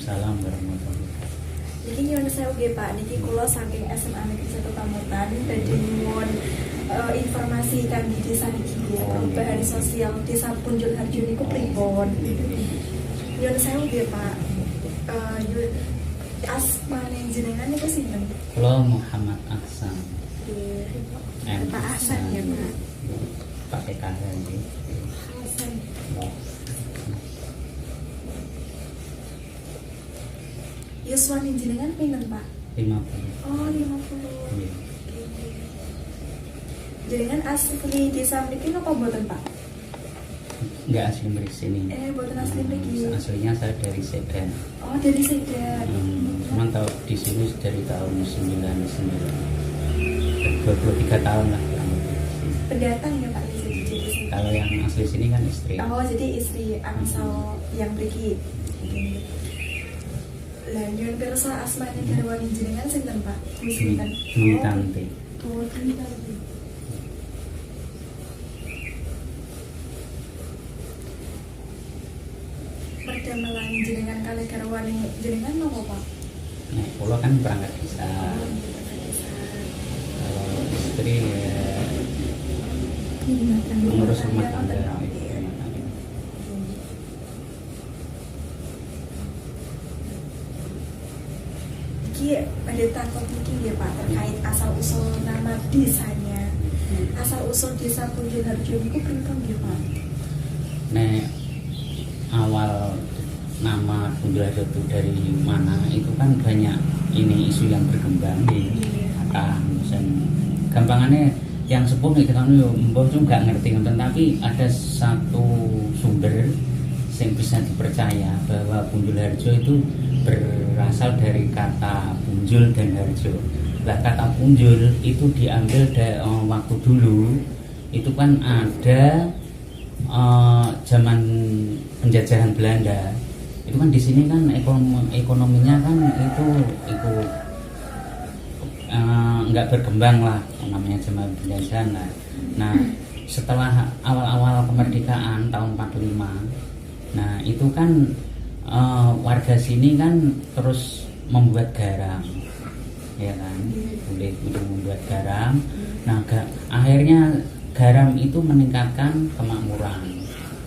Waalaikumsalam warahmatullahi wabarakatuh. Jadi nyuwun sewu nggih Pak, niki kula saking SMA Negeri 1 Pamutan badhe nyuwun informasi kangge desa niki nggih, perubahan sosial Desa Punjul Harjo niku pripun. Nyuwun sewu nggih Pak. Asmane jenengan niku sinten? Kula Muhammad Ahsan. Pak Ahsan ya Pak. Pakai kata nggih. Ahsan. Yuswan jenengan pinten Pak? 50. Oh 50. Iya. Jenengan asli desa mriki napa mboten Pak? Enggak asli dari sini. Mboten asli mriki. Aslinya saya dari Sedan. Oh dari Sedan. Cuman tahu di sini dari tahun 99. 23 tahun lah kurang lebih. Pendatang ya Pak di sini. Kalau yang asli sini kan istri. Oh jadi istri angsal yang mriki. Lah nyuwun pirsa asmane garwane jenengan sinten Pak? Sinten? Dwi Tanti. Oh Dwi Tanti. Perdamelan jenengan kalih garwane jenengan napa Pak? Nah, kula kan berangkat desa. Kalau istri ya mengurus rumah tangga. Iki ada takut mungkin ya Pak terkait asal usul nama desanya. Asal usul Desa Punjul Harjo itu pripun ya Pak? Nah, awal nama Punjul Harjo itu dari mana itu kan banyak ini isu yang berkembang di dan gampangannya yang sepuh nih kita mbok juga nggak ngerti tapi ada satu sumber yang bisa dipercaya bahwa Punjul Harjo itu berasal dari kata punjul dan harjo. Nah, kata punjul itu diambil dari waktu dulu itu kan ada zaman penjajahan Belanda. Itu kan di sini kan ekonominya kan itu nggak berkembang lah namanya zaman penjajahan lah. Nah, setelah awal-awal kemerdekaan tahun 45, nah itu kan warga sini kan terus membuat garam, ya kan, boleh untuk membuat garam. Nah, akhirnya garam itu meningkatkan kemakmuran,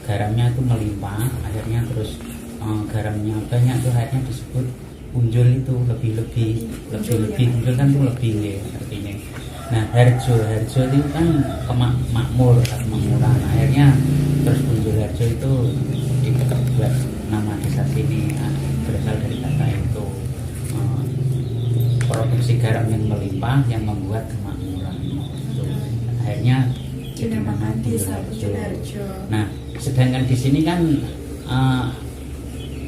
garamnya itu melimpah, akhirnya terus garamnya banyak tuh akhirnya disebut punjul itu lebih punjul kan tuh lebih ya, artinya. Nah, harjo itu kan kemakmuran, akhirnya terus Punjul Harjo itu dibuat nama desa sini berasal dari kata itu produksi garam yang melimpah yang membuat kemakmuran. Akhirnya dinamakan Desa Punjul Harjo. Nah, sedangkan di sini kan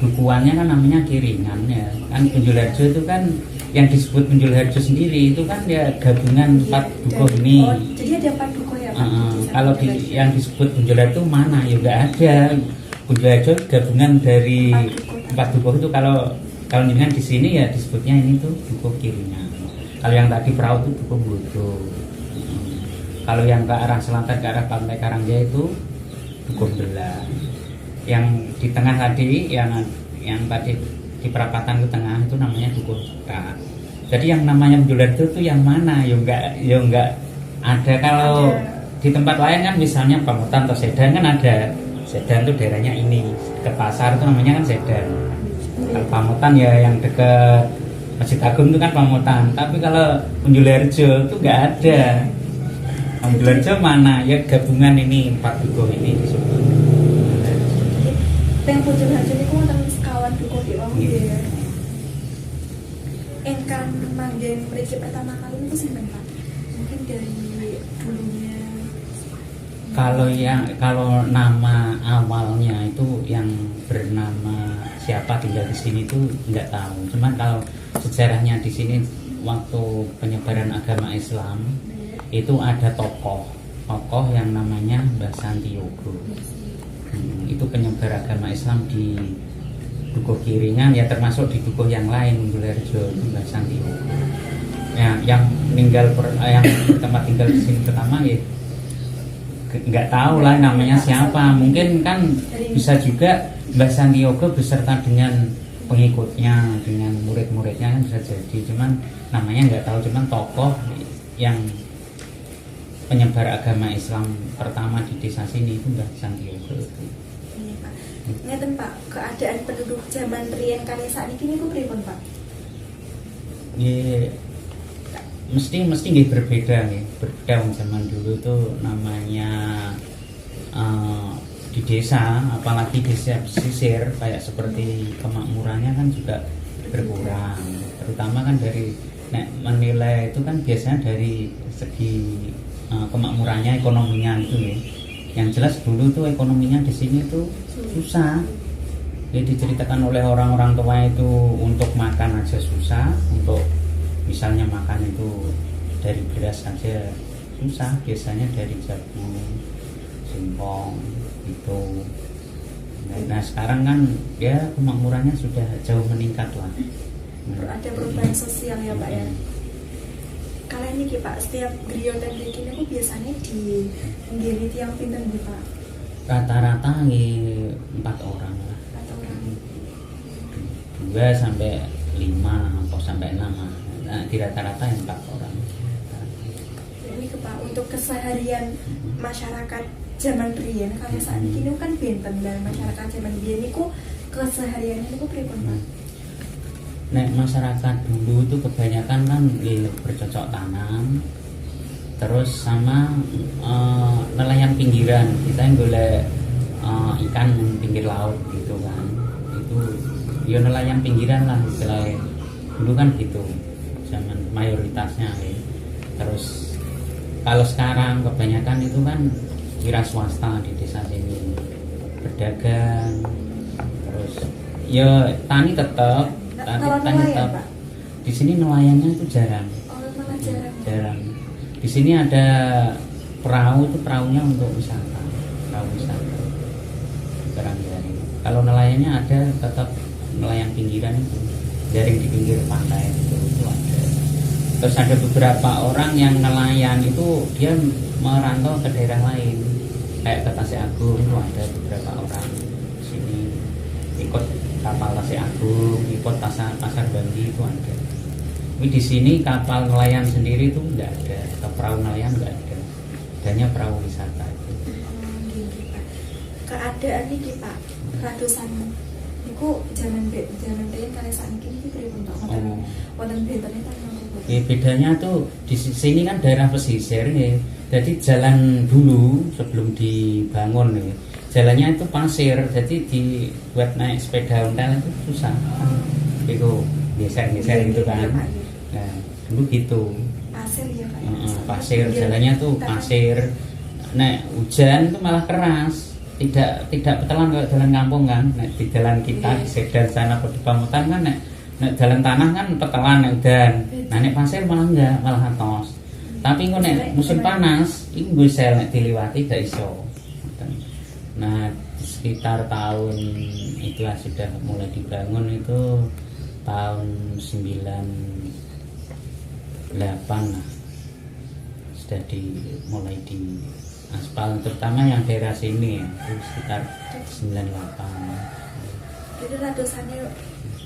dukuannya kan namanya Kiringan ya. Kan Punjul Harjo itu kan yang disebut Punjul Harjo sendiri itu kan ya gabungan 4 dukuh ini. Oh, jadi ada 4 dukuh ya Pak? Kalau yang disebut Punjul Harjo mana? Ya enggak ada. Punjul Harjo gabungan dari 4 dukuh itu. Kalau dengan di sini ya disebutnya ini tuh dukuh Kiringan. Kalau yang tadi perahu itu dukuh Bodo. Kalau yang ke arah selatan ke arah Pantai Karangjaya itu dukuh Belah. Yang di tengah tadi yang tadi di perapatan ke tengah itu namanya dukuh Cekak. Jadi yang namanya Punjul Harjo itu yang mana? Ya enggak ada. Kalau di tempat lain kan misalnya Pamutan atau Sedan kan ada. Sedan itu daerahnya ini, ke pasar itu namanya kan Sedan. Kalau Pamutan ya yang dekat Masjid Agung itu kan Pamutan. Tapi kalau Punjul Harjo itu enggak ada. Punjul Harjo mana? Ya gabungan ini 4 dukuh ini disebut. Yang Punjul Harjo ini wonten sekawan dukuh di wau nggih. Engkang manggen mriki pertama kali itu sinten Pak? Mungkin dari dulunya. Kalau nama awalnya itu yang bernama siapa tinggal di sini itu nggak tahu. Cuman kalau sejarahnya di sini waktu penyebaran agama Islam itu ada tokoh yang namanya Mbah Santiogo. Itu penyebar agama Islam di Dukuh Kiringan ya, termasuk di dukuh yang lain Punjul Harjo itu Mbah Santiogo. Ya, yang tempat tinggal di sini pertama ya nggak tahu lah namanya siapa. Mungkin kan bisa juga Mbah Santiogo beserta dengan pengikutnya, dengan murid-muridnya kan bisa jadi, cuman namanya nggak tahu, cuman tokoh yang penyebar agama Islam pertama di desa sini itu Mbah Santioso itu. Iya Pak. Ngeten Pak, keadaan penduduk zaman riyen kali sakniki niku pripun Pak? Ya, mesti nggih berbeda nih, berbeda zaman dulu tuh namanya di desa, apalagi desa pesisir kayak seperti kemakmurannya kan juga berkurang, terutama kan dari menilai itu kan biasanya dari segi kemakmurannya, ekonominya itu ya. Yang jelas dulu tuh ekonominya di sini tuh susah. Jadi diceritakan oleh orang-orang tua itu untuk makan aja susah, untuk misalnya makan itu dari beras aja susah, biasanya dari jagung, singkong itu. Nah sekarang kan ya kemakmurannya sudah jauh meningkat lah. Ada perubahan sosial ya Pak ya. Kalian ini Pak, setiap griya dan bikin itu biasanya di nggih yang pinten nih Pak? Rata-rata 4 orang lah. 4 orang. 2 sampai 5 atau sampai 6 lah. Nah, di rata-rata yang 4 orang. Ini Pak, untuk keseharian masyarakat zaman riyen kalau saat ini kan benten dan masyarakat zaman biyen niku kesehariannya niku pripun Pak? Nek masyarakat dulu itu kebanyakan kan bercocok tanam, terus sama nelayan pinggiran, kita yang boleh ikan pinggir laut gitu kan, itu ya nelayan pinggiran lah istilahnya. Dulu kan gitu zaman mayoritasnya ya. Terus kalau sekarang kebanyakan itu kan wira swasta di desa sini, berdagang, terus ya tani tetap. Tani tetap. Di sini nelayannya itu jarang. Oh, malah jarang. Jarang. Di sini ada perahu, itu perahunya untuk wisata. Perahu wisata. Jarang-jarang. Kalau nelayannya ada, tetap nelayan pinggiran itu. Jaring di pinggir pantai itu ada. Terus ada beberapa orang yang nelayan itu dia merantau ke daerah lain. Kayak ke Tasik Agung itu ada beberapa orang di sini ikut kapal Tasik Agung, ikut pasar Banggi itu ada. Tapi di sini kapal nelayan sendiri itu enggak ada, atau perahu nelayan enggak ada. Adanya perahu wisata itu. Gitu Pak. Keadaan ini Pak, ratusan niku zaman riyen kali sakniki iki pripun Pak? Wonten bentene ta napa? Ya, bedanya tuh di sini kan daerah pesisir ya. Jadi jalan dulu sebelum dibangun ya. Jalannya itu pasir, jadi dibuat naik sepeda ontel itu susah. Itu geser-geser gitu kan. Nah, dulu gitu. Pasir ya Pak. Pasir, jalannya tuh pasir. Nah, hujan itu malah keras. Tidak petelan kayak jalan kampung kan. Nah, di jalan kita di Sedan sana di Pamutan kan nek jalan tanah kan petelan udan. Nah, nek pasir malah enggak, malah atos. Tapi kok nek musim panas, itu bisa nek diliwati gak iso. Nah, sekitar tahun itulah sudah mulai dibangun itu tahun 98 lah. Sudah mulai di aspal, terutama yang daerah sini ya, itu sekitar 98. Jadi ratusannya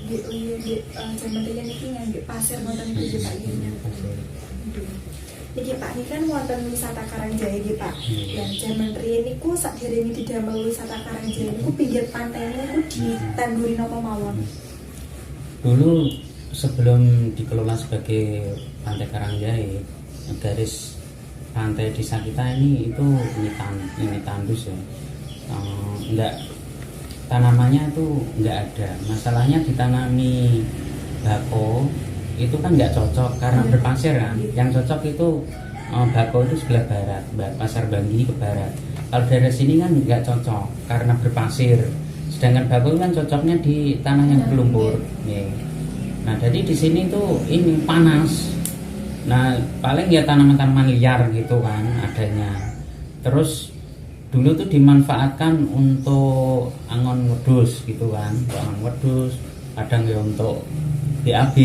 di zaman riyen iki ngangge pasir wonten iki Pak ya. Niki Pak, ini kan wonten wisata Karangjaya nggih Pak. Dan zaman riyen niku sakderenge didamel wisata Karangjaya niku pinggir pantai niku ditangguri napa mawon? Dulu sebelum dikelola sebagai Pantai Karangjaya, garis pantai desa kita ini tandus ya. Enggak, tanamannya itu enggak ada. Masalahnya ditanami bako itu kan nggak cocok karena berpasir kan. Yang cocok itu bako itu sebelah barat, pasar Banggi ke barat. Kalau daerah sini kan nggak cocok karena berpasir. Sedangkan bako kan cocoknya di tanah yang berlumpur. Nah, jadi di sini tuh ini panas. Nah, paling ya tanaman-tanaman liar gitu kan adanya. Terus dulu tuh dimanfaatkan untuk angon wedhus gitu kan, untuk angon wedhus, kadang ya untuk BAB,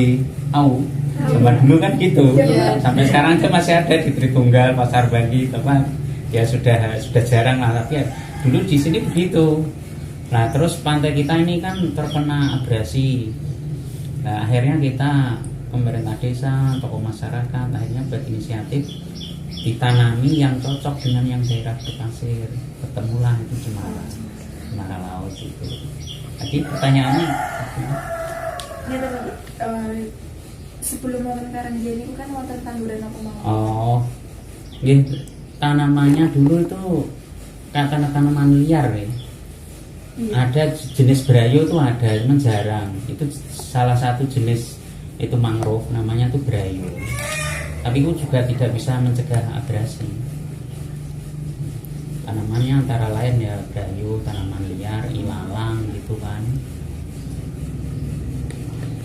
zaman dulu kan gitu. Sampai sekarang kan masih ada di Tritunggal, Pasar Banggi, teman. Ya sudah jarang lah, tapi ya, dulu di sini begitu. Nah terus pantai kita ini kan terkena abrasi. Nah, akhirnya kita pemerintah desa, tokoh masyarakat akhirnya buat inisiatif ditanami yang cocok dengan yang daerah berpasir. Ketemulah itu cemara laut itu. Jadi pertanyaannya ini sebelum wonten Karanggen itu kan wonten tanduran apa mau? oh, tanamannya dulu itu kata tanaman liar ya. Iya. Ada jenis berayu itu ada, cuman jarang. Itu salah satu jenis itu mangrove, namanya itu berayu. Tapi itu juga tidak bisa mencegah abrasi. Tanamannya antara lain ya berayu, tanaman liar, ilalang gitu kan.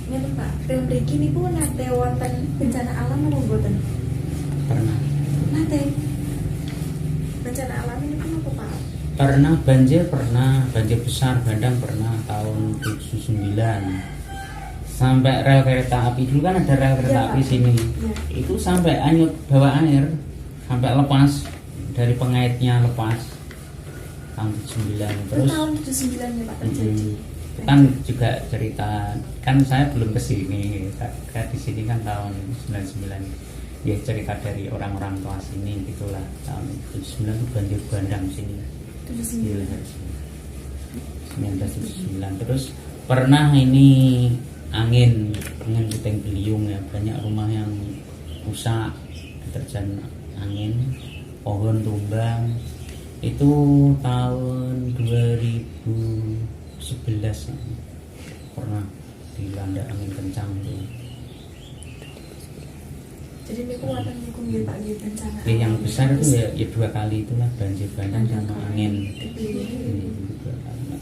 Ini tuh Pak, mriki niku nate wonten bencana alam apa mboten? Pernah. Nate. Bencana alam ini kan apa Pak? Pernah banjir besar bandang pernah tahun 79. Sampai rel kereta api dulu kan ada rel kereta api sini. Ya. Itu sampai anyut bawa air, sampai lepas dari pengaitnya lepas tahun 79. Terus tahun 79 ya Pak terjadi. Kan juga cerita, kan saya belum kesini, di sini kan tahun 99. Ya cerita dari orang-orang tua sini gitulah. Tahun 79 itu banjir bandang sini. 1979. Terus pernah ini angin puting beliung ya, banyak rumah yang rusak diterjang angin, pohon tumbang. Itu tahun 2011 pernah dilanda angin kencang tuh. Jadi niku wonten niku nggih Pak nggih bencana. Yang besar itu ya 2 kali itulah banjir bandang sama angin.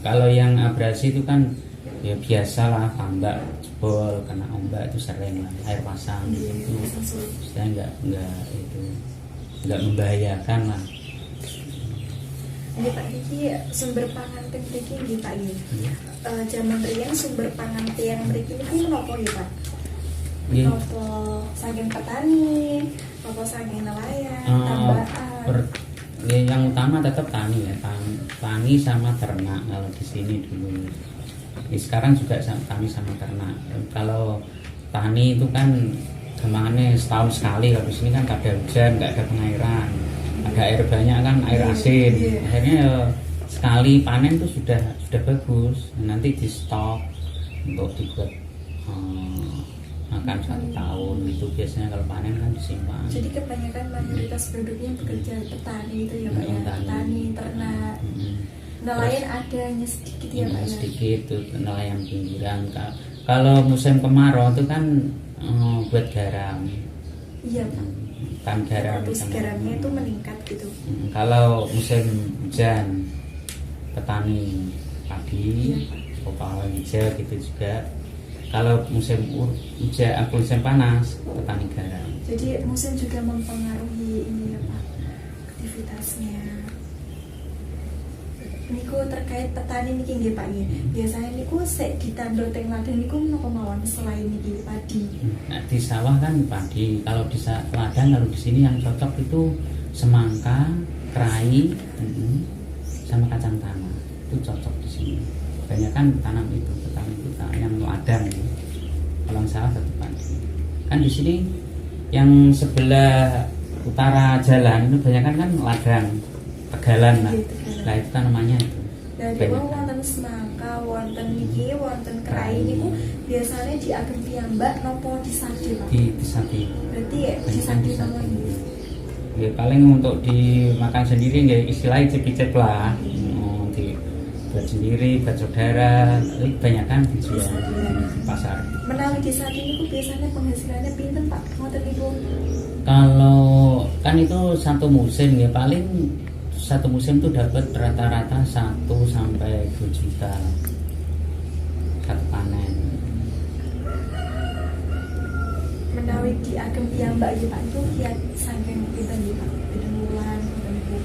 Kalau yang abrasi itu kan ya biasalah, tambak jebol kena ombak itu sering lah, air pasang gitu. Saya nggak membahayakan lah. Ini Pak Diki sumber pangan teng mriki nggih Pak nggih. Zaman riyen sumber pangan tiyang mriki niku menapa ya Pak? Apa saking petani, apa saking nelayan, tambahan? Yang utama tetap tani ya, tani sama ternak kalau di sini dulu. Sekarang juga tani sama ternak. Kalau tani itu kan gampangannya setahun sekali, kalau di sini kan gak ada hujan, gak ada pengairan, ada air banyak kan, air asin. Akhirnya ya, sekali panen tuh sudah bagus. Nanti di stok untuk dibuat makan 1 tahun itu biasanya kalau panen kan disimpan. Jadi kebanyakan mayoritas penduduknya bekerja petani itu ya Pak ya, petani, ternak. Nelayan ada hanya sedikit ya Pak ya. Sedikit tuh nelayan pinggiran. Kalau musim kemarau itu kan buat garam. Iya Pak. Kan garam. Garamnya itu meningkat gitu. Kalau musim hujan petani padi, kopal hijau gitu juga. Kalau musim hujan, musim panas, petani garam. Jadi musim juga mempengaruhi ini ya Pak, aktivitasnya. Niku terkait petani niki nggih Pak nggih. Biasanya niku sek ditandha teng ladang niku menapa mawon selain niki padi. Nah, di sawah kan padi. Kalau di ladang, kalau di sini yang cocok itu semangka, kerai, sama kacang tanah. Itu cocok di sini. Banyak kan tanam itu, petani kita yang ladang. Kalau sawah tetap padi. Kan di sini yang sebelah utara jalan itu banyak kan ladang, tegalan lah. Nah itu tanamannya itu. Dari wonten semangka, wonten niki, wonten kerai niku biasanya diagem piyambak nopo disadi Pak? Disadi. Berarti ya disadi sama ini. Ya paling untuk dimakan sendiri ya istilahnya cip-cip lah. Buat sendiri, buat saudara, banyak kan dijual di pasar. Menawi desa ini biasanya penghasilannya pinten Pak? Ngoten niku. Kalau kan itu 1 musim ya, paling 1 musim itu dapat rata-rata 1 sampai 2 juta 1 panen. Menawi diagem piyambak iki Pak itu kiat saking pinten iki Pak? Pinten wulan ngoten niku.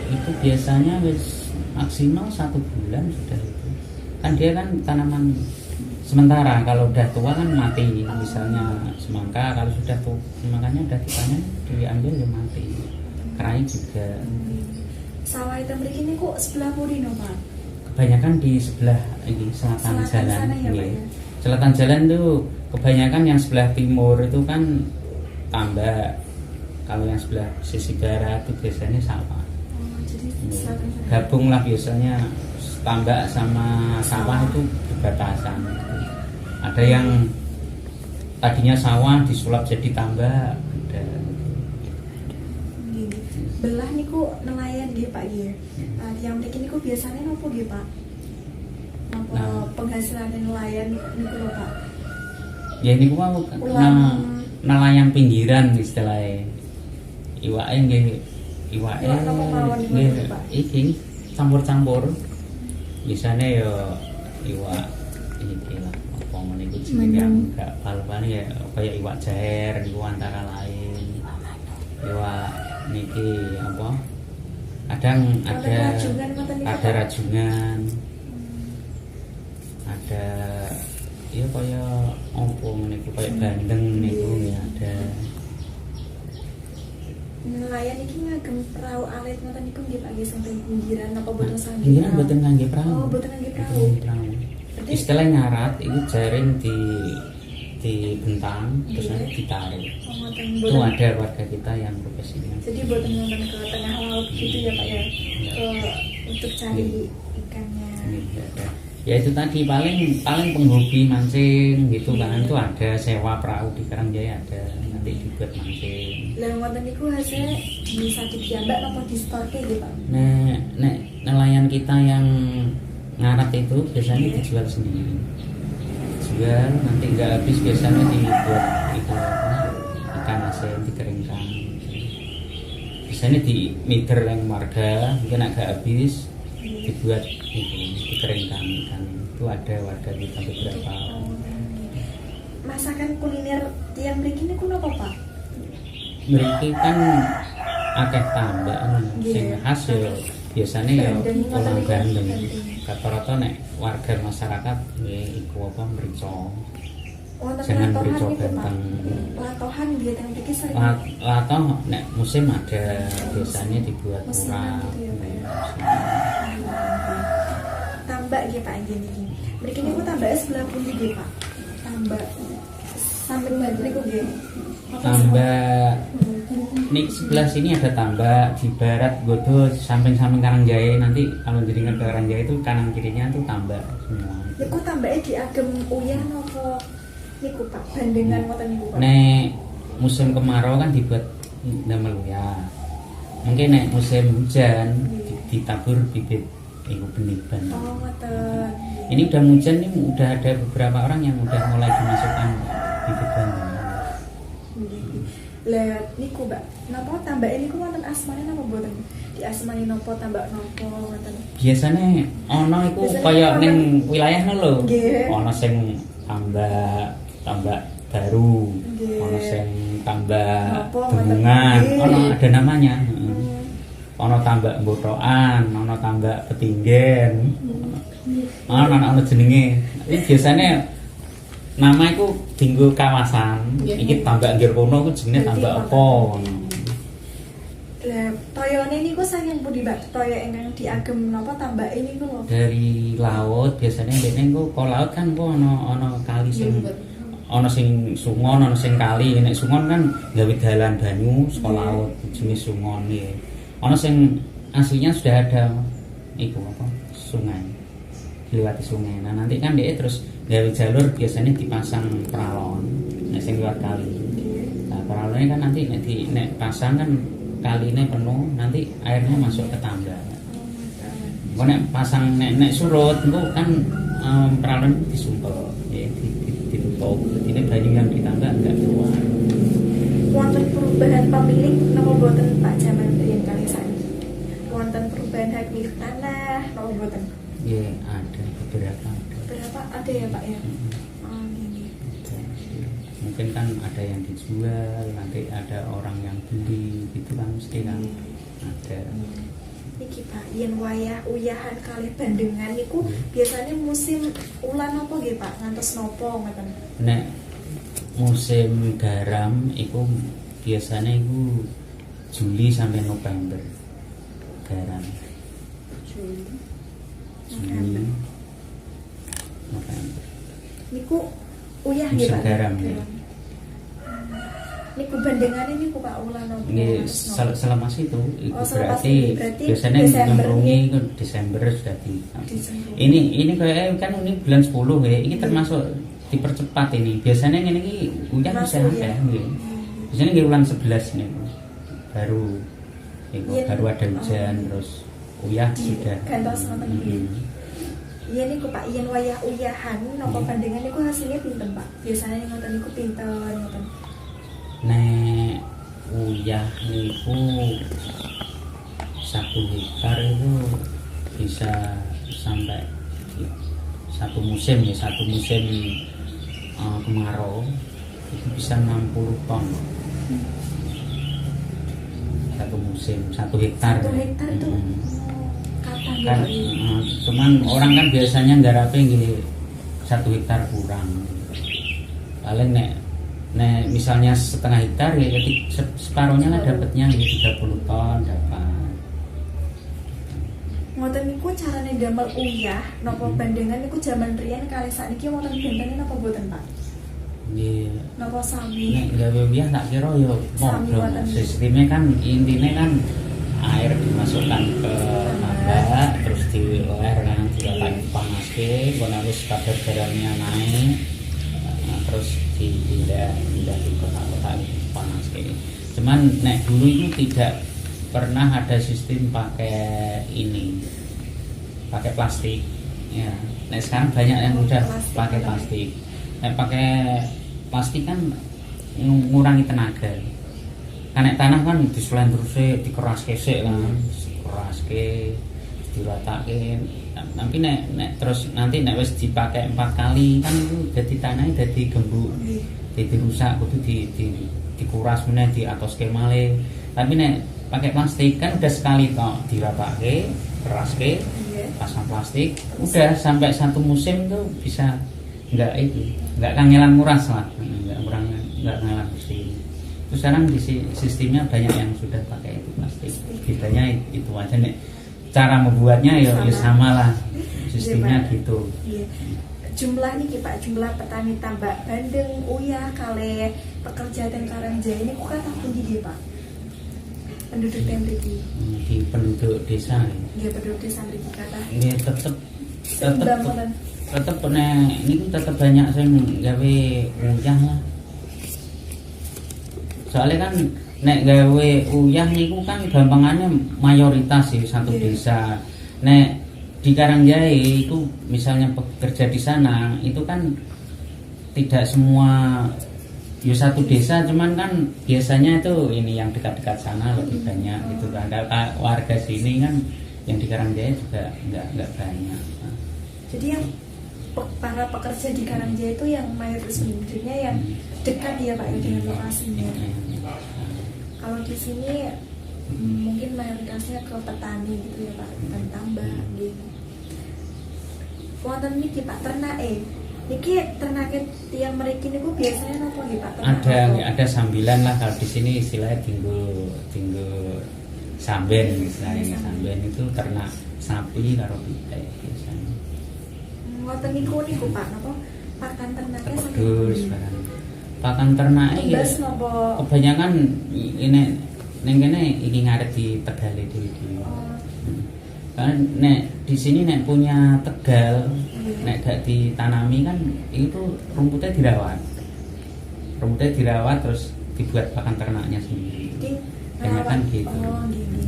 Itu biasanya maksimal 1 bulan sudah itu. Kan dia kan tanaman sementara, kalau udah tua kan mati. Misalnya semangka kalau sudah tua, makanya udah dipanen diambil ya mati. Kerai juga. Sawah itu mriki niku sebelah pundi no Pak? Kebanyakan di sebelah ini selatan jalan. sana ya, Pak, Nggih. ya? Selatan jalan itu kebanyakan yang sebelah timur itu kan tambak. Kalau yang sebelah sisi barat itu biasanya sawah. Oh, jadi Nggih. selatan sana. Gabung lah biasanya tambak sama sawah itu berbatasan. Ada yang tadinya sawah disulap jadi tambak. Ada. Nggih. Belah niku nelayan nggih Pak nggih. Yang mriki niku biasanya nopo nggih Pak? Nopo Nah. penghasilan nelayan niku lho Pak? Ya ini gua nelayan pinggiran istilahnya. Iwake nggih iwake Iwak napa mawon niku, nggih Pak? iki campur-campur. Biasanya ya iwak iki lah apa ngene iku jenenge enggak bal-bal ya kaya iwak jair niku antara lain. Iwak niki apa? Kadang ada rajungan ngoten niku, ada Pak? rajungan. Ada iya kaya opo niku kaya bandeng niku ya ada. Nelayan iki ngagem perahu alit ngoten niku nggih Pak nggih samping pinggiran napa boten sanggih? Pinggiran boten ngangge perahu. Oh, boten ngangge perahu. Boten perahu. Berarti- Istilah nyarat itu jaring di bentang terus nanti ditarik. Oh, ngoten Itu boten. ada warga kita yang profesinya. Jadi boten nonton ke tengah laut gitu ya Pak ya. Untuk cari ikannya. Ini ada. Ya itu tadi paling penghobi mancing gitu kan itu ada sewa perahu di Karangjaya ada nanti dibuat mancing. Lah ngoten niku hasilnya bisa dipiambak napa distorke nggih Pak? Nek nelayan kita yang ngarat itu biasanya dijual sendiri. Jual nanti nggak habis biasanya dibuat itu apa, ikan asin dikeringkan. Biasanya di meter yang warga mungkin agak habis dibuat itu dikeringkan ikan itu ada warga kita beberapa. Masakan kuliner tiang mriki niku napa Pak? Mereka kan akeh tambak sing khas ya biasanya ya Bandeng, ulang ngoten bandeng. niku. Rata-rata nek warga masyarakat ya iku apa merica. Wonten Jangan latohan merica niku Pak. ganteng. Latohan nggih teng mriki sering. Lato nek musim ada biasanya dibuat Musiman murah. gitu ya, Pak, ya? Tambak nggih Pak nggih niki. Mriki niku tambake sebelah pundi nggih Pak? Tambak samping banjir niku nggih. Tambak nih sebelah sini ada tambak di barat godo samping-samping Karangjaya nanti kalau jadi ke Karangjaya itu kanan kirinya tuh tambak semua. Niku tambake diagem uyah napa niku Pak? Bandengan ngoten niku Pak. Nek musim kemarau kan dibuat damel ya. Mungkin nek musim hujan ditabur bibit iku benih ban. Oh ngoten. Ini udah hujan nih udah ada beberapa orang yang udah mulai dimasukkan bibit ban. Lah niku Mbak, napa tambake niku wonten asmane napa mboten? Diasmani napa tambak napa ngoten? Biasanya ono iku Biasanya kaya tambak. ning wilayahno lho. Nggih. Ono sing tambak baru, Nggih. ono sing tambak Napa, bendungan, nggih. ono ada namanya. Ono tambak botokan, ono tambak petinggen. Ono jenenge. Ini biasanya nama iku dinggo kawasan. Iki tambak nggir kono ku jenenge tambak apa ngono. Lah toyone niku saking pundi Mbak? Toyo ingkang diagem napa tambake niku lho. Dari laut biasanya dene engko kok laut kan kok ono kali sing ono sing sungon, ono sing kali. Nek sungon kan gawe dalan banyu saka laut jenis sungon iki. Ono sing aslinya sudah ada iku apa? Sungai. Dilewati sungai. Nah, nanti kan dia terus gawe jalur biasanya dipasang peralon. Nek sing lewat kali. Nah, peralonnya kan nanti nek pasang kan kaline penuh, nanti airnya masuk ke tambak. Kok nek pasang nek surut itu kan peralon disumpel ya ditutup. Jadi ini banyu yang ditambak enggak keluar. Wonten perubahan pemilik napa mboten Pak jaman riyen kali saiki? Wonten perubahan hak milik tanah napa mboten? Ya ada beberapa ada. Berapa ada ya Pak ya? Oh ini. Mungkin kan ada yang dijual, nanti ada orang yang beli gitu kan mesti kan ada. Niki Pak, yen wayah uyahan kalih bandengan niku biasanya musim ulan apa nggih Pak? Ngantos napa ngoten? Nek musim garam itu biasanya itu Juli sampai November. garam. Juli, November. niku uyah Musim nggih Pak. garam, ya. Niku bandingane niku Pak ulah nopo? Nggih, selepas itu selepas berarti ini, berarti biasanya Desember ngemrungi ini. itu Desember sudah di. Desember. Ini kayak kan ini bulan 10 ya. Ini termasuk dipercepat ini. Biasanya ini hujan bisa Masuk, ada ya. nggih. Biasanya di bulan 11 nih baru Iya. baru ada hujan terus uyah sudah. Gantos ngoten nggih. Iya niku Pak, yen wayah uyahan napa bandingan niku hasilnya pinten Pak? Biasanya ngoten niku pinten ngoten. Nek uyah niku 1 hektar itu bisa sampai satu musim kemarau itu bisa 60 ton. Satu musim 1 hektar. 1 hektar itu kapan Kan, ya? cuman orang kan biasanya nggarapnya gini 1 hektar kurang. Paling nek misalnya setengah hektar ya jadi separuhnya lah dapatnya 30 ton dapat. Ngoten niku carane damel uyah napa bandingan niku jaman riyen kalih sakniki wonten bentene napa boten Pak? Nggih. Napa sami? Nek gawe uyah tak kira yo Sami modho. wonten. Sistemnya kan intinya kan air dimasukkan ke tambak terus diler kan dilapani panaske kono wis kadar garamnya naik. Nah, terus pindah di kotak-kotak panaske. Cuman nek dulu itu tidak pernah ada sistem pakai ini. Pakai plastik. Ya. Nek sekarang banyak yang udah pakai plastik. Nek pakai plastik kan mengurangi tenaga. Kan nek tanah kan diselain terus dikeraske sik kan, dikeraske, diratake. Tapi nek terus nanti nek wis dipakai 4 kali kan itu jadi tanahnya jadi gembuk. Jadi rusak kudu dikuras meneh diatoske malih. Tapi nek pakai plastik kan udah sekali kok diratake, keraske, pasang plastik, udah sampai 1 musim tuh bisa nggak kangelan nguras lah, nggak kangelan mesti. Terus sekarang di sistemnya banyak yang sudah pakai itu plastik. Bedanya itu aja nih. Cara membuatnya ya sama lah. Sistemnya gitu. Iya. Jumlah nih Pak, jumlah petani tambak bandeng uyah kalih pekerja ten Karangjaya ini kok kata pundi nggih Pak? Penduduk ten mriki. Di penduduk desa. Nggih penduduk desa mriki kata. Nggih tetep Seimbang ngoten. tetep ini tetep banyak sing gawe uyah lah. Soalnya kan nek gawe uyah niku kan gampangannya mayoritas sih satu desa. Nek di Karangjaya itu misalnya bekerja di sana itu kan tidak semua ya satu desa, cuman kan biasanya itu ini yang dekat-dekat sana lebih banyak gitu kan. Warga sini kan yang di Karangjaya juga nggak banyak. Jadi yang para pekerja di Karangjaya itu yang mayoritas penduduknya yang dekat ya Pak ya dengan lokasinya. Kalau di sini mungkin mayoritasnya ke petani gitu ya Pak, petani tambak gitu. Wonten niki Pak ternake. Niki ternake tiang mriki niku biasanya napa nggih Pak? Ada sambilan lah kalau di sini istilahnya tinggu samben istilahnya. Samben itu ternak sapi karo pitik biasanya. Ngoten niku Pak napa pakan ternaknya Pedus barang. Pakan ternake ya bebas napa kebanyakan ini ning kene iki ngarep di Tegal dhewe. Karena nek di sini nek punya Tegal, nek gak ditanami kan itu rumputnya dirawat. Rumputnya dirawat terus dibuat pakan ternaknya sendiri. Kayaknya kan gitu. Oh, gini.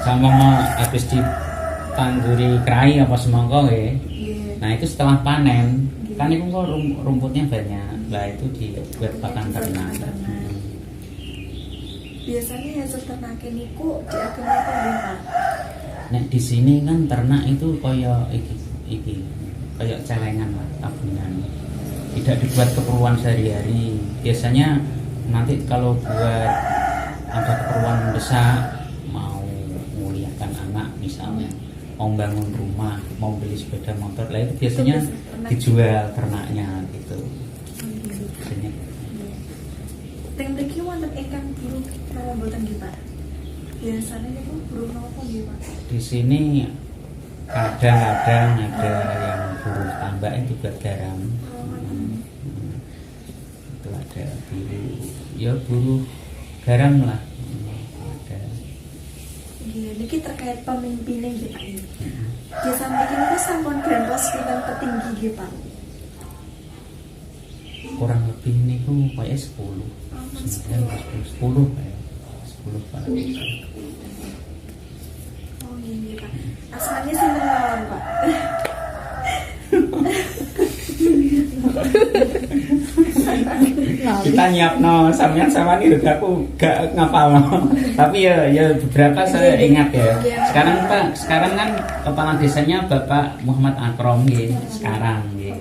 Sama mau habis ditangguri kerai apa semangka ya. Nah itu setelah panen kan itu kok rumputnya banyak. Lah itu dibuat pakan ternak. Biasanya hasil ternak niku diatur apa nggih Pak? Nek di sini kan ternak itu kaya iki kaya celengan lah, tabungan. Tidak dibuat keperluan sehari-hari. Biasanya nanti kalau buat ada keperluan mendesak, mau muliakan anak misalnya, mau bangun rumah, mau beli sepeda motor, lah itu biasanya dijual ternaknya gitu. Biasanya. Teng mriki wonten ingkang buru kala mboten nggih Pak? biasanya itu burung apa nggih Pak? Di sini kadang-kadang ada yang burung tambak itu buat garam. Itu ada buru garam lah. Ada. Iya, niki terkait pemimpinnya nggih Pak. Di samping itu sampun gantos pinten petinggi nggih Pak. Kurang lebih niku kayak 10. 10 kayak 10 Pak. Oh iya Pak. Asmanya sinten mawon Pak? Kita nyiapno sampean sama nih aku gak ngapalno. Tapi ya beberapa saya ingat ya. Sekarang Pak, sekarang kan kepala desanya Bapak Muhammad Akrom nggih, sekarang nggih.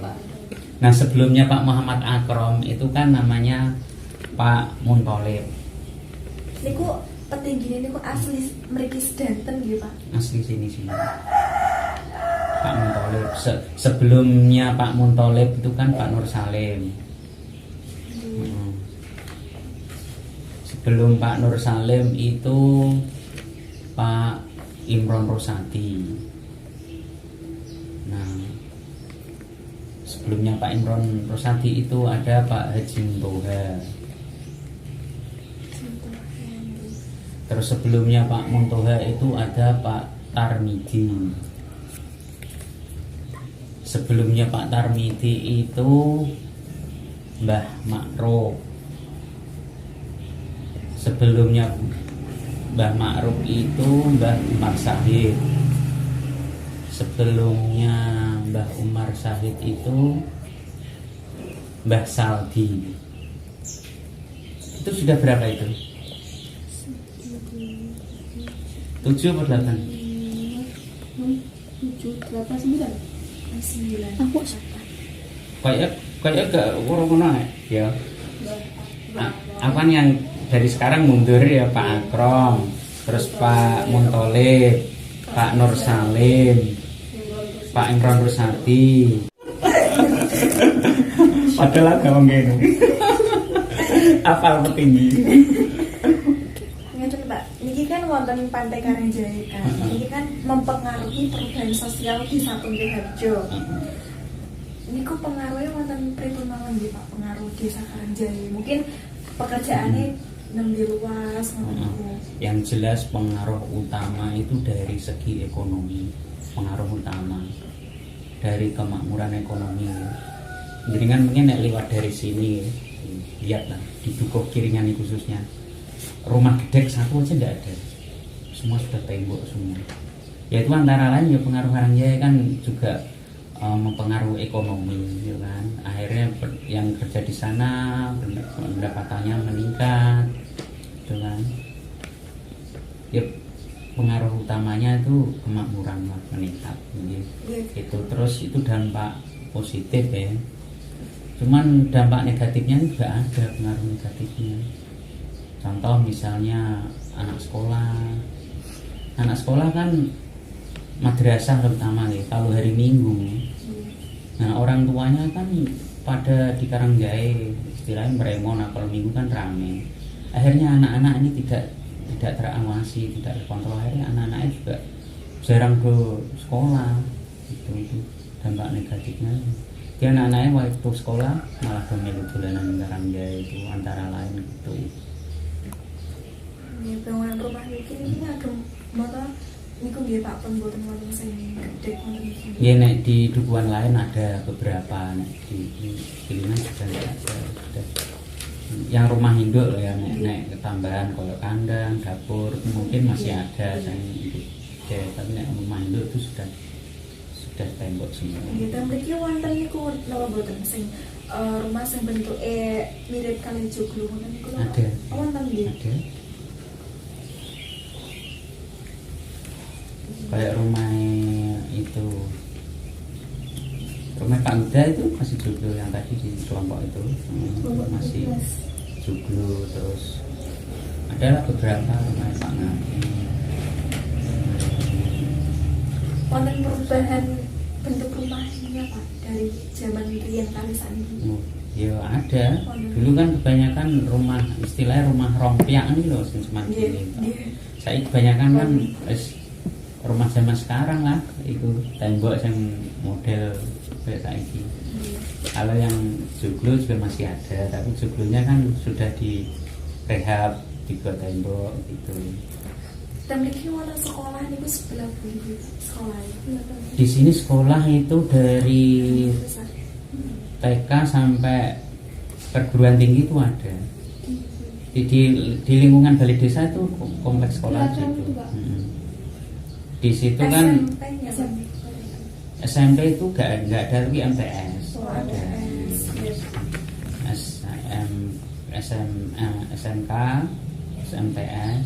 Nah, sebelumnya Pak Muhammad Akrom itu kan namanya Pak Muntolib. Niku petinggi niku asli mriki sedanten nggih Pak. Asli sini. Pak Muntolib. Sebelumnya Pak Muntolib itu kan Pak Nur Salim. Sebelum Pak Nur Salim itu Pak Imron Rosati. Nah, sebelumnya Pak Imron Rosati itu ada Pak Haji Muntoha. Terus sebelumnya Pak Muntoha itu ada Pak Tarmidi. Sebelumnya Pak Tarmidi itu Mbah Ma'ruf. Sebelumnya Mbah Ma'ruf itu Mbah Umar Syahid. Sebelumnya Mbah Umar Syahid itu Mbah Saldi. Itu sudah berapa itu? 7 atau 8? 7, 8, 9. 9. Aku Kayak gak ngono ya. Apa yang dari sekarang mundur ya Pak Akrom, terus Pak Muntolib, Pak Nur Salim, Pak Imron Rosati. Padahal agak ngene. Apal petinggi. Ngeten Pak, niki kan wonten Pantai Karangjae kan. Niki kan mempengaruhi perubahan sosial di Sapunjul Harjo. Niku pengaruhnya wonten pripun mawon nggih Pak, pengaruh desa Karangjae. Mungkin pekerjaannya nembe luas ngono. Yang jelas pengaruh utama itu dari segi ekonomi, pengaruh utama dari kemakmuran ekonomi. Jadi kan mungkin lewat dari sini lihatlah di Dukuh Kiringan khususnya rumah gedek satu aja tidak ada, semua sudah tembok semua. Yaitu antara lain ya pengaruh Karangjae kan juga mempengaruhi ekonomi, ya kan. Akhirnya yang kerja di sana pendapatannya meningkat, gitu kan. Ya pengaruh utamanya itu kemakmuran meningkat, gitu. Terus itu dampak positif ya. Cuman dampak negatifnya juga ada, pengaruh negatifnya. Contoh misalnya anak sekolah kan madrasah terutama ya, kalau hari Minggu. Nah, orang tuanya kan pada di Karangjae istilahnya meremon, kalau Minggu kan rame. Akhirnya anak-anak ini tidak terawasi, tidak terkontrol. Akhirnya anak-anaknya juga jarang ke sekolah. Itu dampak negatifnya. Dia anak-anaknya waktu sekolah malah melu dolanan Karangjae itu antara lain gitu. Ya, bangunan rumah ini agak mata niku nggih Pak pun boten wonten sing gedhe ngoten iki. Ya nek di dukuhan lain ada beberapa, nek di Kilingan sudah ada. Yang rumah induk loh ya, nek ketambahan koyo kandang, dapur mungkin masih ada yang gede, tapi nek rumah induk itu sudah tembok semua. Nggih, ta mriki wonten niku napa boten sing rumah sing bentuke mirip kali joglo ngoten niku lho. Ada. Wonten nggih. Ada. Kayak rumah itu, rumah Pak Uda itu masih joglo, yang tadi di kelompok itu masih joglo. Terus adalah beberapa rumah Pak Ngati. Wonten perubahan bentuk rumahnya Pak dari zaman riyen kali saniki. Ya ada. Dulu kan kebanyakan rumah istilahnya rumah rompiak nih loh, sing semacam ini. Saya kebanyakan kan rumah zaman sekarang lah, itu tembok yang model kayak saiki. Kalau yang joglo juga masih ada, tapi joglonya kan sudah di rehab, dibuat tembok gitu. Dan memiliki wonten sekolah niku sebelah pundi sekolah itu? Di sini sekolah itu dari TK sampai perguruan tinggi itu ada. Di lingkungan balai desa itu kompleks sekolah itu. Di situ kan SMP itu nggak ada, tapi MTS ada. SMK, MTS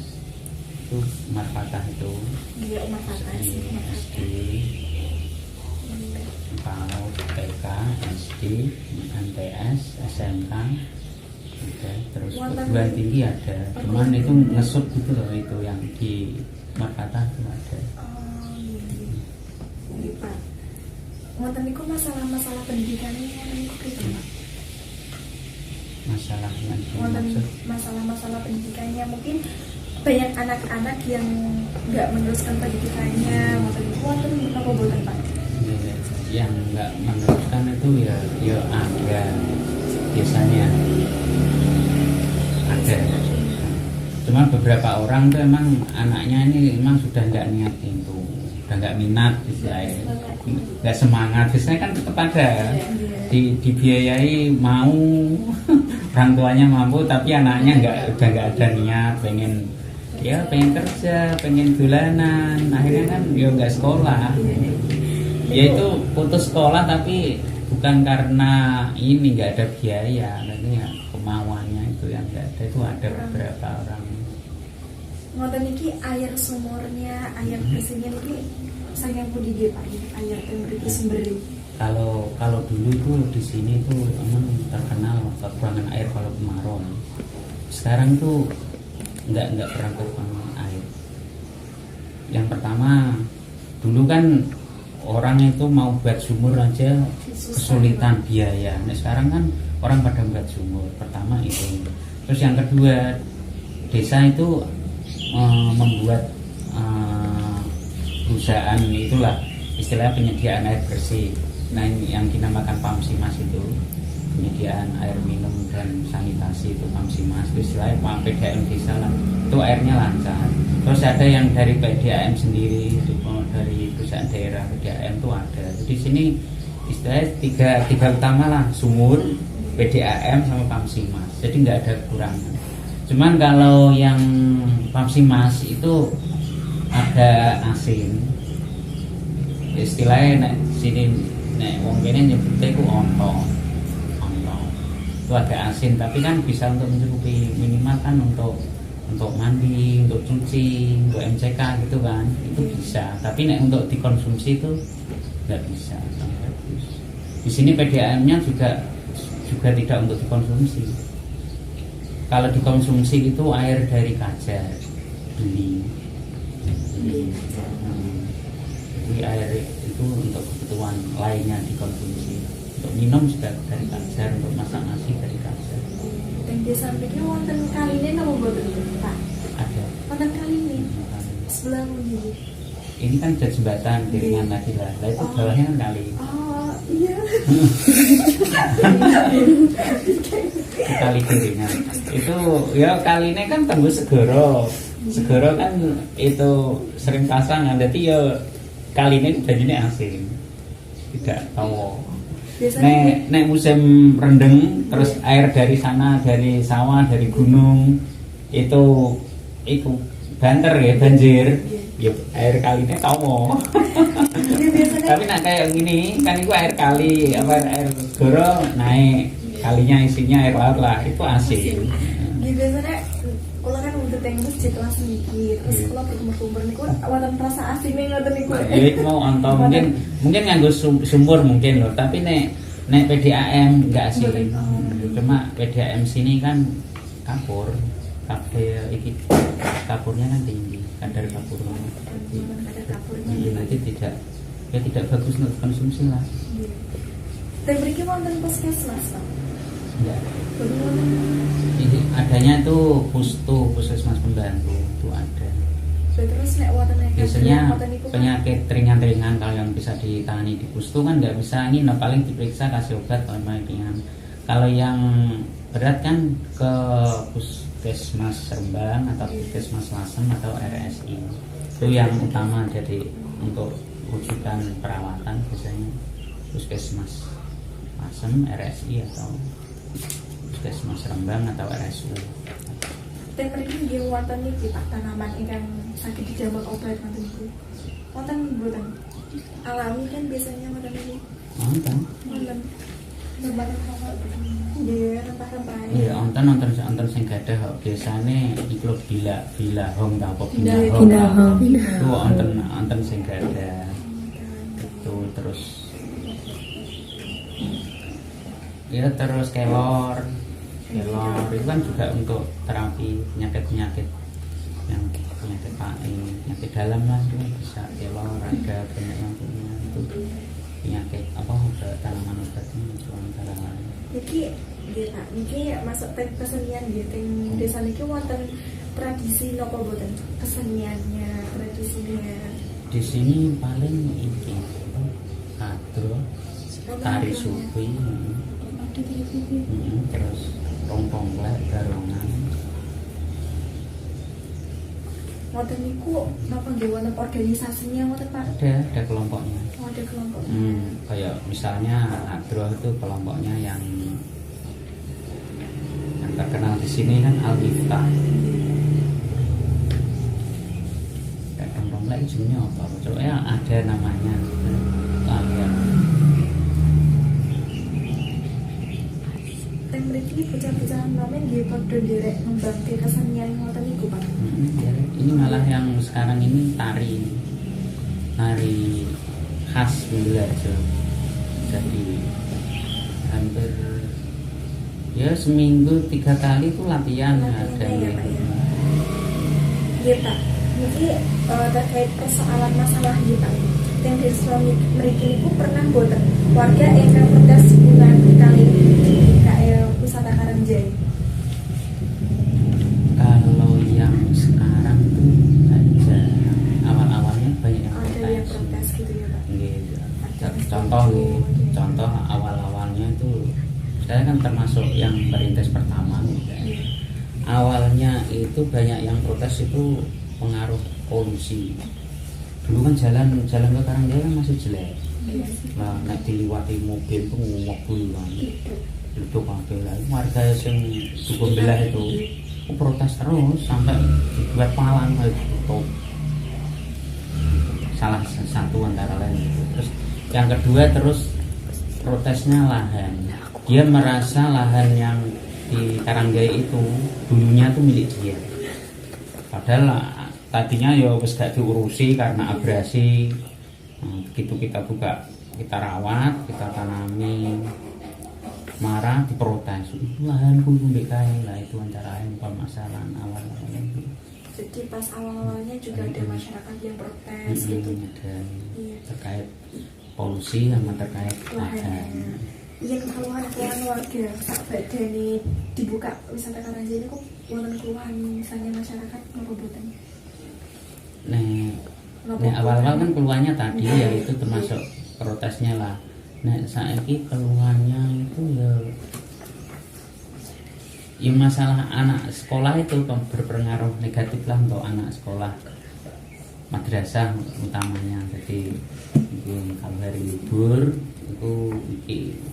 itu Marfatah itu. Iya, Marfatah SD, kalau TK, SD, MTS, SMK, ada. Terus perguruan tinggi ada. Cuman itu ngesut gitu loh, itu yang di Marfatah itu ada. Pak, wonten niku masalah-masalah pendidikannya wonten niku pripun, Pak? Masalah yang Wonten masalah-masalah pendidikannya, mungkin banyak anak-anak yang nggak meneruskan pendidikannya, wonten apa boten, Pak? Yang nggak meneruskan itu ya ada, biasanya ada. Cuma beberapa orang tuh emang anaknya ini memang sudah nggak niat itu, udah nggak minat biasanya, nggak semangat. Biasanya kan tetap ada dibiayai, mau orang tuanya mampu, tapi anaknya udah nggak ada niat, pengen kerja, pengen dolanan, akhirnya kan ya nggak sekolah. Ya itu putus sekolah, tapi bukan karena ini nggak ada biaya, tapi ya kemauannya itu yang nggak ada. Itu ada beberapa orang. Ngoten niki air sumurnya, air bersihnya niki saking pundi nggih Pak? Air yang sumber. Kalau dulu tuh di sini tuh emang terkenal kekurangan air kalau kemarau. Sekarang tuh nggak pernah kekurangan air. Yang pertama, dulu kan orang itu mau buat sumur aja kesulitan biaya. Nah sekarang kan orang pada buat sumur. Pertama itu. Terus yang kedua, desa itu membuat perusahaan itulah istilahnya penyediaan air bersih. Nah yang dinamakan Pamsimas itu penyediaan air minum dan sanitasi, itu Pamsimas, itu istilahnya PDAM desa lah. Itu airnya lancar. Terus ada yang dari PDAM sendiri, itu dari perusahaan daerah PDAM itu ada. Di sini istilahnya tiga utama lah, sumur, PDAM sama Pamsimas. Jadi nggak ada kekurangan. Cuman kalau yang Pamsimas itu ada asin, istilahnya sini wong kene nyebutnya itu onto itu agak asin, tapi kan bisa untuk mencukupi, minimal kan untuk mandi, untuk cuci, untuk MCK gitu kan, itu bisa. Tapi untuk dikonsumsi itu nggak bisa. Di sini PDAM-nya juga tidak untuk dikonsumsi. Kalau dikonsumsi itu air dari Kajar, beli. Jadi air itu untuk kebutuhan lainnya dikonsumsi. Untuk minum juga dari Kajar, untuk masak nasi dari Kajar. Dan di sampingnya wonten kaline napa boten Pak? Ada. Wonten kaline. Sebelah pundi? Ini kan ada jembatan Kiringan tadi lah. Lah itu bawahnya kan kali. Oh iya. Kali Kiringan. Itu ya kalinya kan tembus segoro. Segoro kan itu sering pasangan. Jadi ya kalinya jadinya asin. Tidak tahu. Nek musim rendeng, terus air dari sana, dari sawah, dari gunung itu banter ya, banjir. Ya air kalinya tahu. Tapi nak kayak gini kan itu air kali, air segoro naik, kalinya isinya air laut lah, itu asin. Biasanya kalau kan udah tembus di kelas sedikit, terus kalau berkumur-kumur niku wonten rasa asinnya ngoten niku. Ya itu mau onto mungkin nganggo sumur mungkin loh, tapi nek PDAM enggak asin. Cuma PDAM sini kan kapur, iki kapurnya kan tinggi, kadar kapurnya. Nanti tidak bagus untuk konsumsi lah. Dan beri wonten puskesmas Pak? Enggak. Ini adanya tuh puskesmas pembantu itu ada. Terus nek wonten biasanya penyakit ringan-ringan kalau yang bisa ditangani di pustu kan nggak bisa ini, nah paling diperiksa kasih obat kalau yang ringan. Kalau yang berat kan ke puskesmas Rembang atau puskesmas Lasem atau RSI, itu yang utama. Jadi untuk rujukan perawatan biasanya puskesmas Lasem, RSI atau puskesmas Rembang atau RSU. Dan mereka dia wonten iki Pak tanaman ingkang sakit dijambak obat wonten niku. Wonten mboten? Alami kan biasanya wonten niku. Wonten. Wonten. Nggih, rempah-rempah. Iya, wonten sing gadah kok biasane iku bilahong ta apa Bilahong. Itu wonten sing gadah. Itu terus ya terus kelor itu kan juga untuk terapi penyakit yang penyakit penyakit dalam lah, itu bisa kelor, ada banyak yang punya itu penyakit apa obat tanaman obatnya itu antara lain. Niki nggih Pak, niki masuk teng kesenian nggih teng desa niki wonten tradisi napa boten? Keseniannya, tradisinya. Di sini paling iki kadro, tari sufi, terus rompongklek, garongan. Wonten niku napa nggih wonten organisasinya wonten Pak? Ada kelompoknya. Oh, ada kelompoknya. Kayak misalnya Adro itu kelompoknya yang terkenal di sini kan Al-Miftah. Kadang rompongklek jenisnya apa? Coba ada namanya. Kalian. Teng mriki bocah-bocah nomen nggih padha nderek ngembangke kesenian ngoten niku Pak. Ini malah yang sekarang ini tari khas Wilajo. Jadi hampir ya seminggu 3 kali itu latihan ada ya Pak ya. Nggih Pak. Niki terkait persoalan masalah nggih Pak. Teng desa mriki niku pernah boten warga ingkang protes hubungan kali wisata Karangjai. Kalau yang sekarang tuh aja awal-awalnya banyak yang Ada yang protes gitu ya Pak. Gitu. Contoh awal-awalnya itu saya kan termasuk yang merintis pertama gitu. Awalnya itu banyak yang protes itu pengaruh polusi. Dulu kan jalan ke Karangjai kan masih jelek. Nah, nek diliwati mobil tuh mobil itu kabeh lah. Warga yang cukup belah itu protes terus sampai dibuat palang tutup. Salah satu antara lain itu. Terus yang kedua terus protesnya lahan. Dia merasa lahan yang di Karangjai itu dulunya tuh milik dia. Padahal tadinya ya wis gak diurusi karena abrasi. Begitu kita buka, kita rawat, kita tanami, marah diprotes. Lahanku milik kae lah, itu antara lain permasalahan awal-awal itu. Jadi pas awal-awalnya juga ada masyarakat yang protes gitu. Ada terkait polusi sama terkait lahan. Yang keluhan-keluhan warga sak badane dibuka wisata Karangjai ini kok wonten keluhan misalnya masyarakat napa boten? Nek awal-awal kan keluhannya tadi ya itu termasuk protesnya lah. Nek saiki keluhannya itu ya masalah anak sekolah itu berpengaruh negatif lah untuk anak sekolah madrasah utamanya. Jadi kalau hari libur itu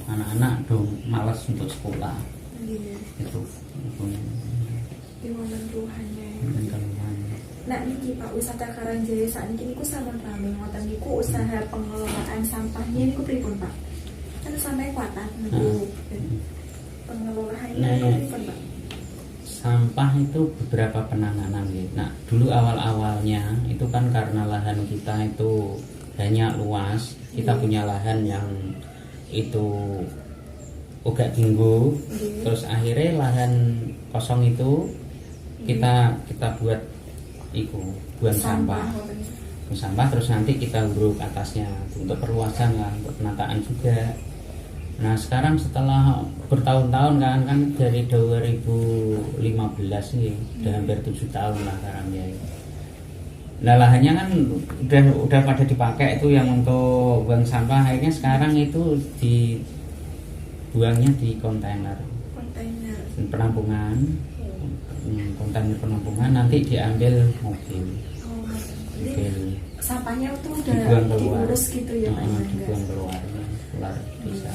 anak-anak dong malas untuk sekolah. Itu wonten keluhannya. Keluhannya. Nah niki Pak, wisata Karangjai saat ini niku sampun rame ngoten niku usaha pengelolaan sampahnya niku pripun Pak? Kan sampai kuatan niku. Pengelolaannya pripun Pak? Sampah itu beberapa penanganan gitu. Nah dulu awal-awalnya itu kan karena lahan kita itu banyak luas, kita punya lahan yang itu agak tinggi, terus akhirnya lahan kosong itu kita buat buang sampah terus nanti kita uruk atasnya untuk perluasan lah, untuk penataan juga. Nah sekarang setelah bertahun-tahun kan dari 2015 nih udah hampir 7 tahun lah sekarang ya. Nah lahannya kan udah pada dipakai itu yang untuk buang sampah, akhirnya sekarang itu dibuangnya di kontainer penampungan, kontainer penampungan, nanti diambil mobil. Sampahnya itu udah dibuang keluar, diurus gitu ya Pak? dibuang keluar desa.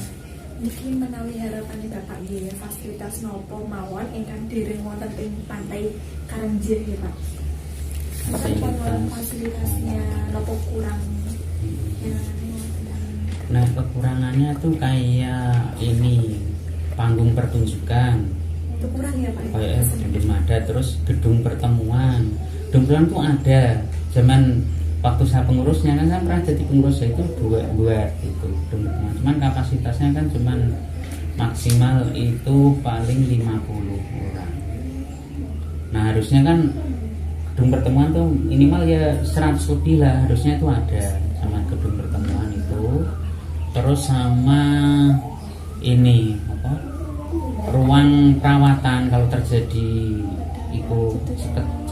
Mungkin menawi harapan Bapak nggih fasilitas nopo mawon ingkang dereng wonten ing pantai Karangjir ya Pak. Fasilitasnya nopo kurang. Nah kekurangannya tuh kayak ini panggung pertunjukan. Itu kurang ya Pak? Belum ada. Terus gedung pertemuan. Gedung pertemuan tuh ada. Zaman waktu saya pengurusnya kan saya pernah jadi pengurusnya itu buat itu gedung pertemuan. Cuman kapasitasnya kan cuman maksimal itu paling 50 orang. Nah harusnya kan gedung pertemuan tuh minimal ya 100 lebih lah harusnya itu ada sama gedung pertemuan itu. Terus sama ini apa ruang perawatan kalau terjadi itu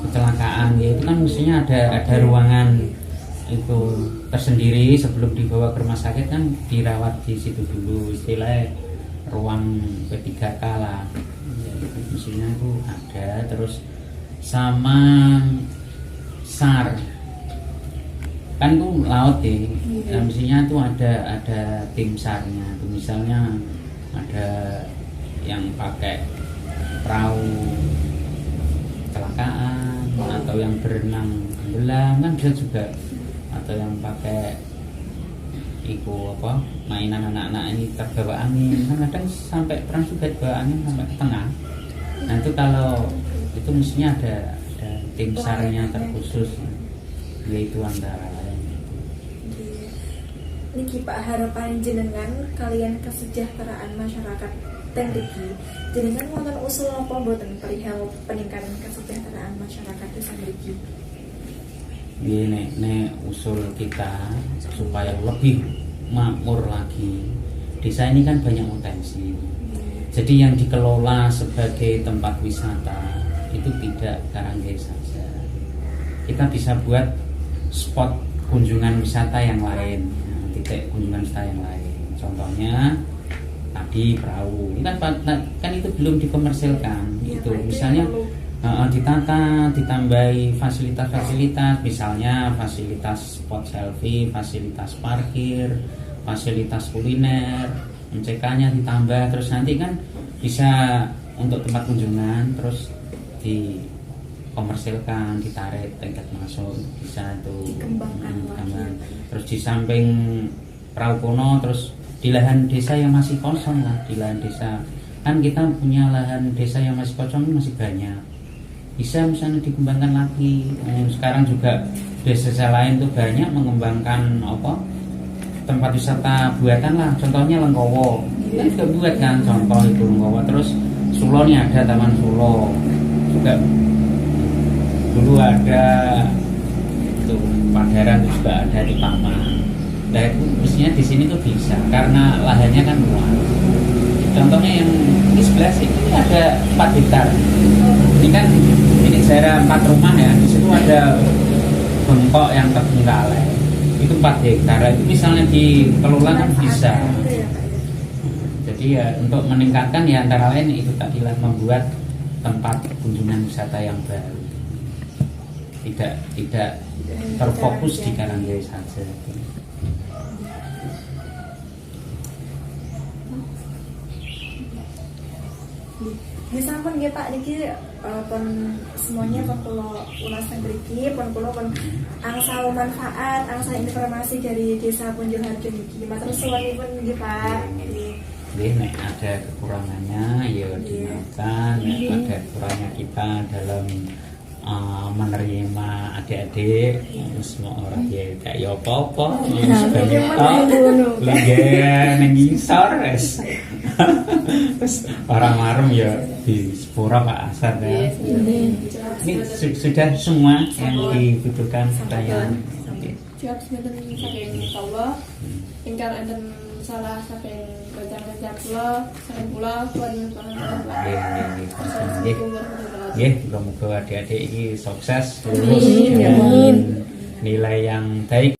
kecelakaan ya itu kan mestinya ada ruangan itu tersendiri sebelum dibawa ke rumah sakit kan dirawat di situ dulu, istilahnya ruang P3K lah ya, itu mestinya itu ada. Terus sama SAR kan itu laut ya, nah, mestinya itu ada tim SAR-nya itu misalnya ada yang pakai perahu kecelakaan atau yang berenang tenggelam kan bisa juga, atau yang pakai iku apa mainan anak-anak ini terbawa angin kan kadang sampai pernah juga terbawa angin sampai ke tengah. Nah itu kalau itu mestinya ada tim SAR-nya terkhusus yaitu antara lain. Niki Pak harapan jenengan kalian kesejahteraan masyarakat ten mriki jenengan wonten usul apa mboten perihal peningkatan kesejahteraan masyarakat desa mriki? Nek usul kita supaya lebih makmur lagi. Desa ini kan banyak potensi. Jadi yang dikelola sebagai tempat wisata itu tidak Karangjir saja. Kita bisa buat spot kunjungan wisata yang lain, titik kunjungan wisata yang lain. Contohnya tadi perahu. Ini kan itu belum dikomersilkan. Ya, itu misalnya ditata, ditambahi fasilitas-fasilitas, misalnya fasilitas spot selfie, fasilitas parkir, fasilitas kuliner, MCK-nya ditambah, terus nanti kan bisa untuk tempat kunjungan, terus dikomersilkan, ditarik tingkat masuk, bisa itu dikembangkan. Terus di samping perahu kuno, terus di lahan desa yang masih kosong lah, di lahan desa kan kita punya lahan desa yang masih kosong masih banyak, bisa misalnya dikembangkan lagi. Sekarang juga desa-desa lain tuh banyak mengembangkan apa tempat wisata buatan lah, contohnya Lengkowo kan juga buat kan, contoh itu Lengkowo. Terus Sulo nih ada Taman Sulo juga, dulu ada itu Padaran juga ada di Paman. Nah itu mestinya di sini tuh bisa karena lahannya kan luas. Contohnya yang di sebelah sini ada 4 hektar. Ini kan ini daerah 4 rumah ya. Di situ ada bengkok yang terbengkalai. Itu 4 hektar. Itu misalnya dikelola kan bisa. Jadi ya untuk meningkatkan ya antara lain itu tadilah membuat tempat kunjungan wisata yang baru. Tidak terfokus di Karangjir saja. Ya sampun nggih Pak niki pun semuanya pun kula ulasan mriki pun kula pun angsal manfaat, angsal informasi dari Desa Punjul Harjo niki. Matur suwunipun nggih Pak. Nggih nek ada kekurangannya ya dimaafkan, nek ada kurangnya kita dalam menerima adik-adik semua orang ya kayak apa-apa lagi ngisor terus orang marem ya di sepura Pak Asar ya. Ini sudah semua yang dibutuhkan pertanyaan. Jawab sebentar saking kula ingkang enten salah saking rencana kula saking kula pun Nggih, muga-muga adik-adik ini sukses lulus. nilai yang baik.